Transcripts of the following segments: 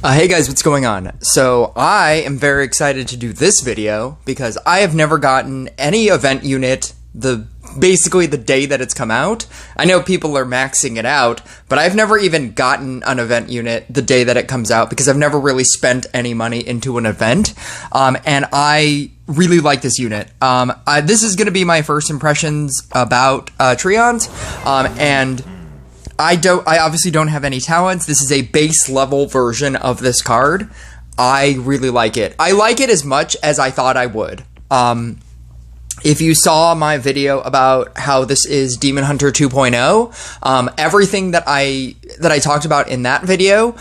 Hey guys, what's going on? So I am very excited to do this video because I have never gotten any event unit basically the day that it's come out. I know people are maxing it out, but I've never even gotten an event unit the day that it comes out because I've never really spent any money into an event. And I really like this unit. This is going to be my first impressions about Treant, and I obviously don't have any talents. This is a base level version of this card. I really like it. I like it as much as I thought I would. If you saw my video about how this is Demon Hunter 2.0, everything that I talked about in that video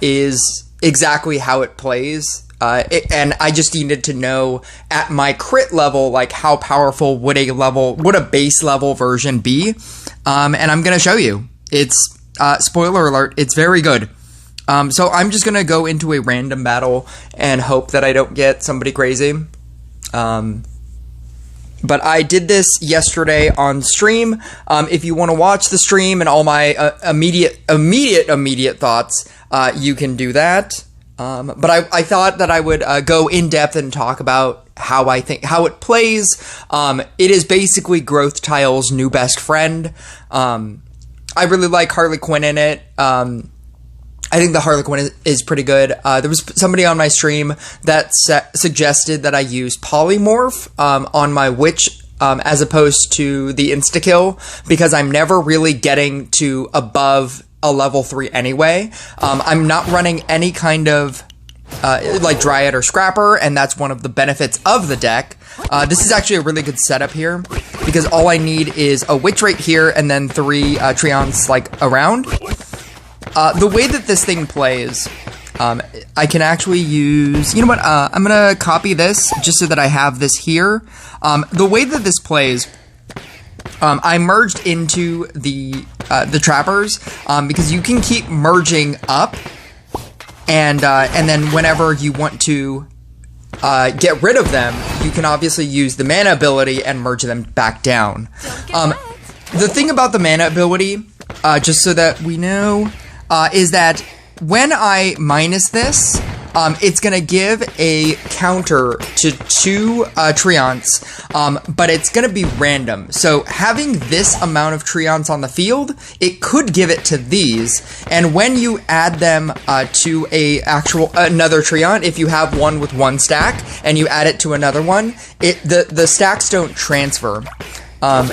is exactly how it plays. And I just needed to know at my crit level, like how powerful would a base level version be? And I'm gonna show you. It's, spoiler alert, it's very good. So I'm just gonna go into a random battle and hope that I don't get somebody crazy. But I did this yesterday on stream. If you want to watch the stream and all my immediate thoughts, you can do that. But I thought that I would go in depth and talk about how it plays. It is basically Growth Tile's new best friend. I really like Harley Quinn in it. I think the Harley Quinn is pretty good. There was somebody on my stream that suggested that I use Polymorph on my Witch as opposed to the insta-kill because I'm never really getting to above a level 3 anyway. I'm not running any kind of like Dryad or Scrapper, and that's one of the benefits of the deck. This is actually a really good setup here because all I need is a Witch right here and then 3 Treants like around. The way that this thing plays, I can actually use, you know what, I'm gonna copy this just so that I have this here. The way that this plays, I merged into the trappers, because you can keep merging up, and then whenever you want to get rid of them, you can obviously use the mana ability and merge them back down. The thing about the mana ability, just so that we know, is that when I minus this, it's gonna give a counter to 2 Treants, but it's gonna be random. So having this amount of Treants on the field, it could give it to these, and when you add them to another Treant, if you have one with 1 stack and you add it to another one, the stacks don't transfer.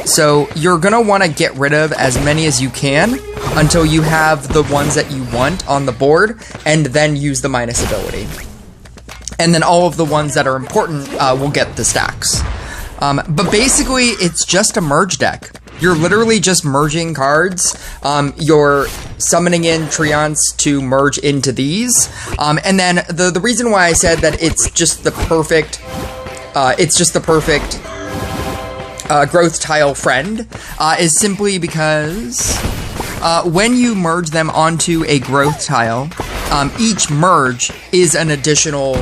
So you're gonna want to get rid of as many as you can until you have the ones that you want on the board, and then use the minus ability. And then all of the ones that are important will get the stacks. But basically, it's just a merge deck. You're literally just merging cards. You're summoning in Treants to merge into these. And then the reason why I said that it's just the perfect, Growth Tile friend is simply because when you merge them onto a Growth Tile, each merge is an additional,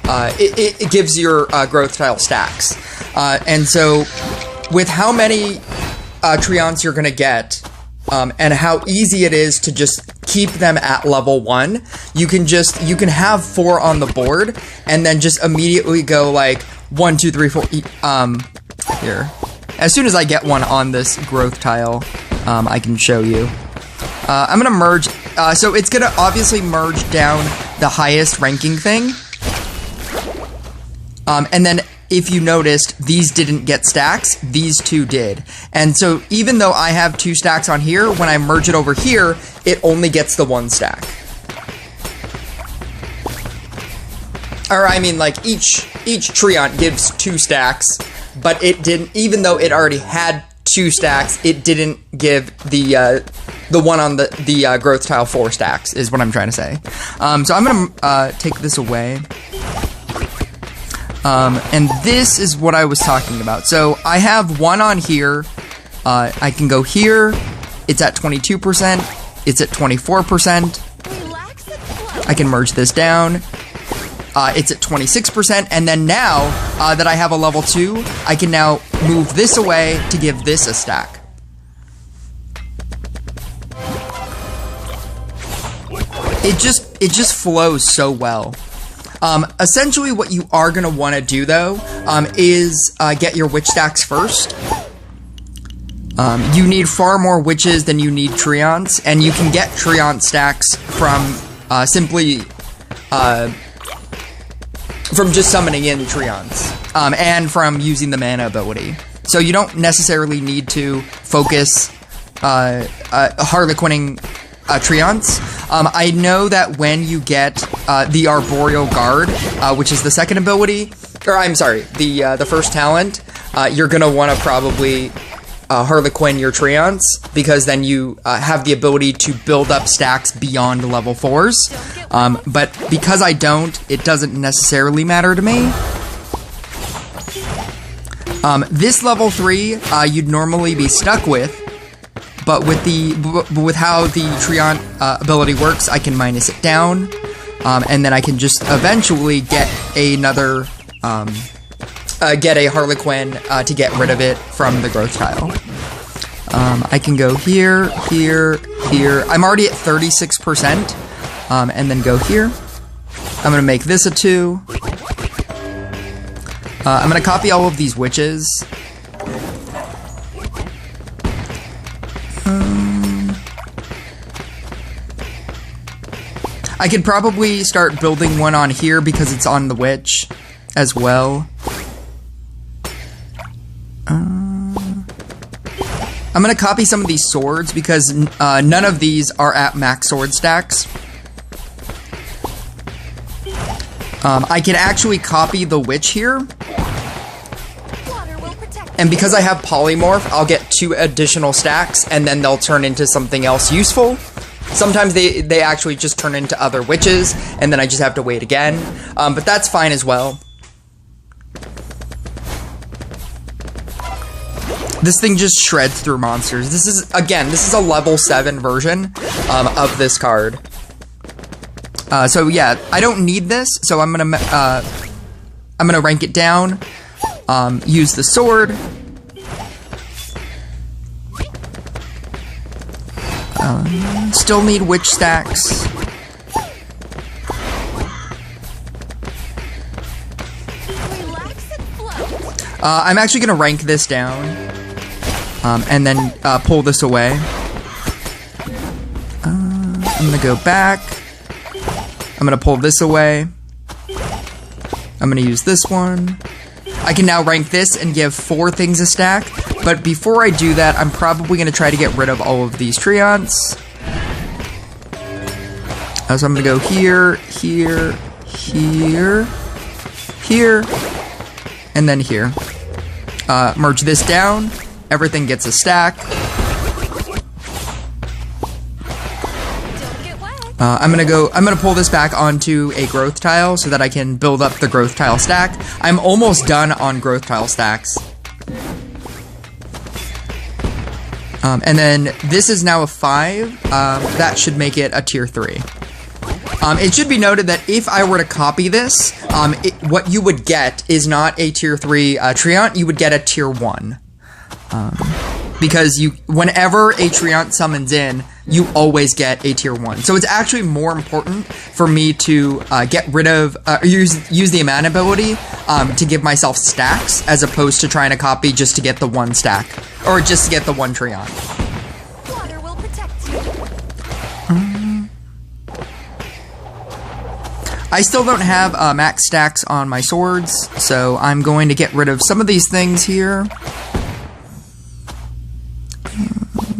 it gives your Growth Tile stacks. And so with how many Treants you're gonna get, and how easy it is to just keep them at level 1, you can have 4 on the board and then just immediately go like 1, 2, 3, 4, here. As soon as I get one on this Growth Tile, I can show you. I'm gonna merge, so it's gonna obviously merge down the highest ranking thing. And then if you noticed, these didn't get stacks, these 2 did. And so even though I have 2 stacks on here, when I merge it over here, it only gets the 1 stack. Or I mean, like each Treant gives 2 stacks, but it didn't, even though it already had 2 stacks, it didn't give the one on the Growth Tile 4 stacks, is what I'm trying to say. So I'm gonna take this away. And this is what I was talking about. So I have 1 on here. I can go here. It's at 22%. It's at 24%. I can merge this down. It's at 26%, and then now that I have a level 2, I can now move this away to give this a stack. It just it just flows so well. Essentially what you are going to want to do though, is get your witch stacks first. You need far more witches than you need Treants, and you can get Treant stacks from simply from just summoning in Treants, and from using the mana ability. So you don't necessarily need to focus Harlequinning Treants. I know that when you get the Arboreal Guard, which is the second ability, or I'm sorry, the first talent, you're gonna want to probably Harlequin your Treants, because then you have the ability to build up stacks beyond level 4s. But because I don't, it doesn't necessarily matter to me. This level 3, you'd normally be stuck with, but with how the Treant ability works, I can minus it down, and then I can just eventually get another, get a Harlequin to get rid of it from the growth tile. I can go here, here, here. I'm already at 36%, and then go here. I'm gonna make this a 2. I'm gonna copy all of these witches. I could probably start building one on here because it's on the witch as well. I'm gonna copy some of these swords because none of these are at max sword stacks. I can actually copy the witch here. And because I have polymorph, I'll get 2 additional stacks, and then they'll turn into something else useful. Sometimes they actually just turn into other witches, and then I just have to wait again. But that's fine as well. This thing just shreds through monsters. This is a level 7 version of this card. So yeah, I don't need this, so I'm gonna rank it down. Use the sword. Still need witch stacks. I'm actually gonna rank this down, and then pull this away. I'm gonna go back. I'm gonna pull this away. I'm gonna use this one. I can now rank this and give 4 things a stack, but before I do that, I'm probably gonna try to get rid of all of these Treants. So I'm gonna go here, here, here, here, and then here. Merge this down. Everything gets a stack. I'm gonna pull this back onto a growth tile so that I can build up the growth tile stack. I'm almost done on growth tile stacks. And then this is now a 5. That should make it a tier 3. It should be noted that if I were to copy this, what you would get is not a tier 3 Treant, you would get a tier 1. Because whenever a Treant summons in, you always get a tier 1. So it's actually more important for me to get rid of, use the Amana ability to give myself stacks, as opposed to trying to copy just to get the 1 stack, or just to get the 1 Treant. Water will protect you. I still don't have max stacks on my swords, so I'm going to get rid of some of these things here.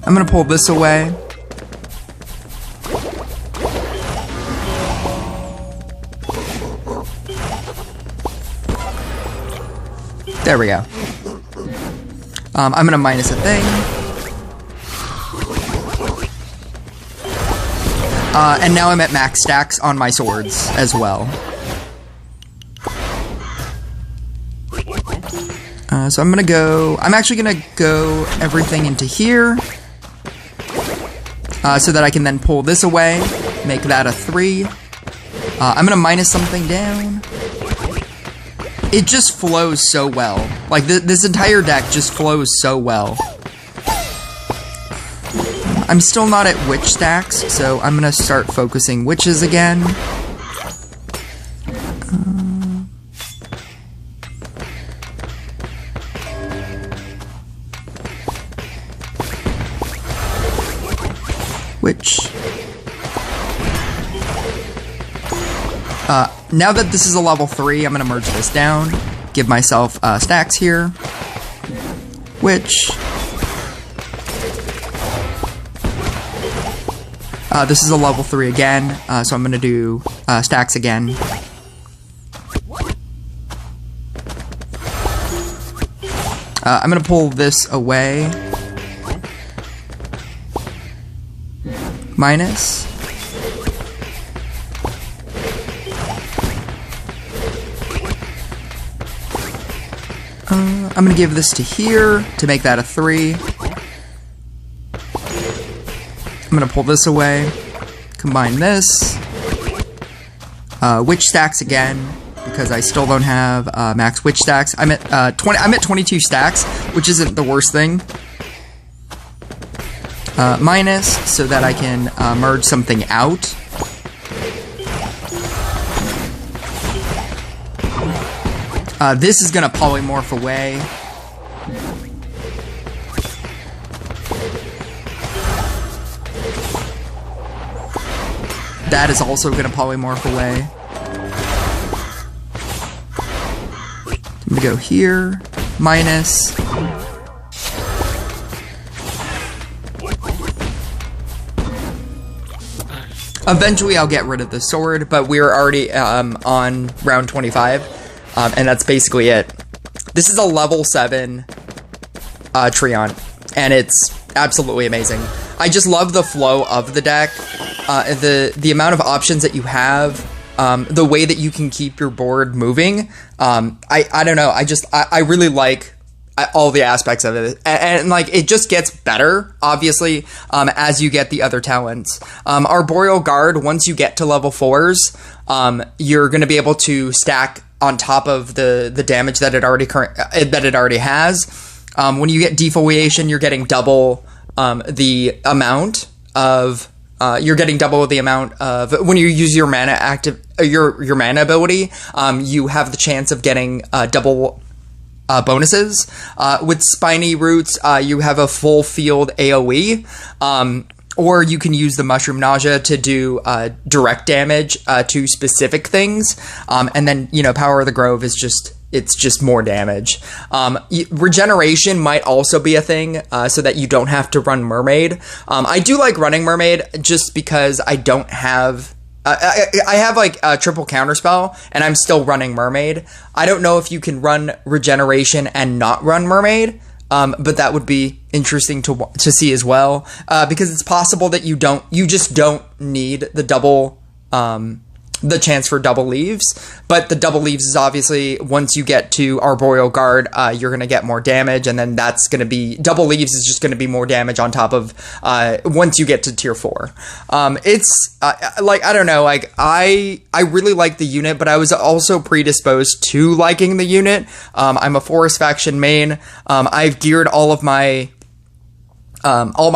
I'm gonna pull this away. There we go. I'm gonna minus a thing. And now I'm at max stacks on my swords as well. So I'm actually gonna go everything into here. So that I can then pull this away, make that a 3. I'm gonna minus something down. It just flows so well. Like, this entire deck just flows so well. I'm still not at witch stacks, so I'm gonna start focusing witches again. Witch. Now that this is a level 3, I'm gonna merge this down. Give myself stacks here. Witch. This is a level 3 again, so I'm going to do stacks again. I'm going to pull this away. Minus. I'm going to give this to here to make that a 3. I'm going to pull this away, combine this, witch stacks again, because I still don't have max witch stacks. I'm at 22 stacks, which isn't the worst thing. Minus, so that I can merge something out. This is going to polymorph away. That is also going to polymorph away. I'm going to go here, minus. Eventually I'll get rid of the sword, but we're already on round 25, and that's basically it. This is a level 7 Treant, and it's absolutely amazing. I just love the flow of the deck. The amount of options that you have, the way that you can keep your board moving. I don't know. I really like all the aspects of it, and like it just gets better, obviously, as you get the other talents. Arboreal Guard, once you get to level 4s, you're going to be able to stack on top of the damage that it already has. When you get defoliation, you're getting double the amount of. You're getting double the amount of when you use your mana your mana ability. You have the chance of getting double bonuses. With Spiny Roots, you have a full field AoE, or you can use the Mushroom Nausea to do direct damage to specific things. And then Power of the Grove is just more damage. Regeneration might also be a thing, so that you don't have to run Mermaid. I do like running Mermaid just because I don't have... I have like a triple counterspell, and I'm still running Mermaid. I don't know if you can run Regeneration and not run Mermaid, but that would be interesting to see as well, because it's possible that you just don't need the double... the chance for double leaves, but the double leaves is obviously once you get to Arboreal Guard, you're going to get more damage, and then that's going to be double leaves is just going to be more damage on top of once you get to tier 4. It's like I don't know, like I really like the unit, but I was also predisposed to liking the unit. I'm a Forest faction main. I've geared all my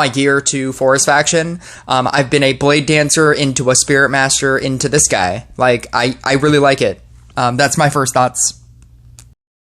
gear to Forest faction. I've been a Blade Dancer into a Spirit Master into this guy. Like, I really like it. That's my first thoughts.